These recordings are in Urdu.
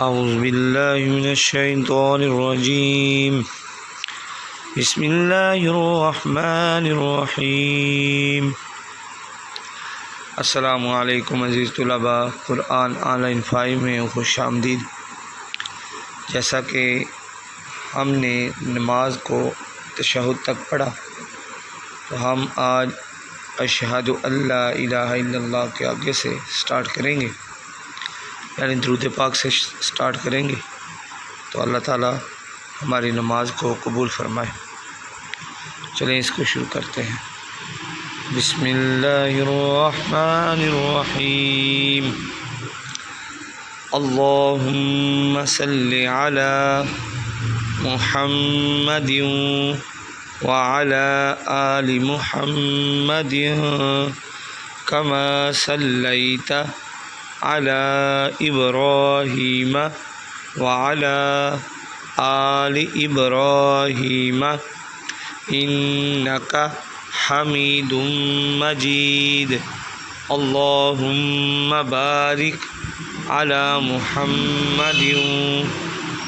اعوذ باللہ من الشیطان الرجیم بسم اللہ الرحمن الرحیم۔ السلام علیکم عزیز طلباء، قرآن آن لائن 5 میں خوش آمدید۔ جیسا کہ ہم نے نماز کو تشہد تک پڑھا، تو ہم آج اشہد اللہ الہ الا اللہ کے آگے سے سٹارٹ کریں گے، یعنی درود پاک سے سٹارٹ کریں گے، تو اللہ تعالی ہماری نماز کو قبول فرمائے۔ چلیں اس کو شروع کرتے ہیں۔ بسم اللہ الرحمن الرحیم۔ اللہم صلی علی محمد وعلی آل محمد کما صلیت علی ابراہیم وعلی آل ابراہیم انک حمید مجید۔ اللہم بارک علی محمد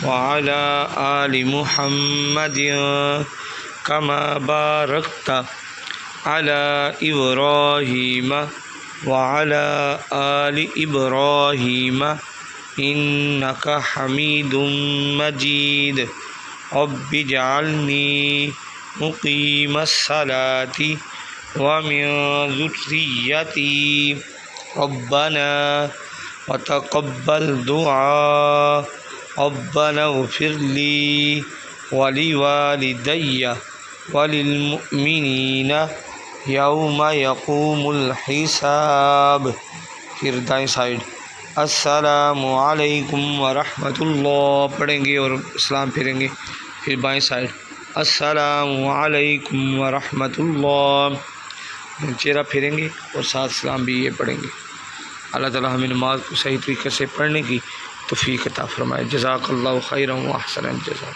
وعلی آل محمد کما بارکت علی ابراہیم وعلی آل ابراہیم انک حمید مجید۔ رب اجعلنی مقیم الصلاة ومن ذریتی ربنا وتقبل دعاء ربنا اغفر لی ولوالدی وللمؤمنین یوم یقوم الحساب۔ پھر دائیں سائڈ السلام علیکم ورحمۃ اللہ پڑھیں گے اور اسلام پھریں گے۔ پھر بائیں سائڈ السلام علیکم ورحمۃ اللہ، چہرہ پھیریں گے اور ساتھ سلام بھی یہ پڑھیں گے۔ اللہ تعالی ہمیں نماز کو صحیح طریقے سے پڑھنے کی توفیق عطا فرمائے۔ جزاک اللہ خیرا و احسن الجزاء۔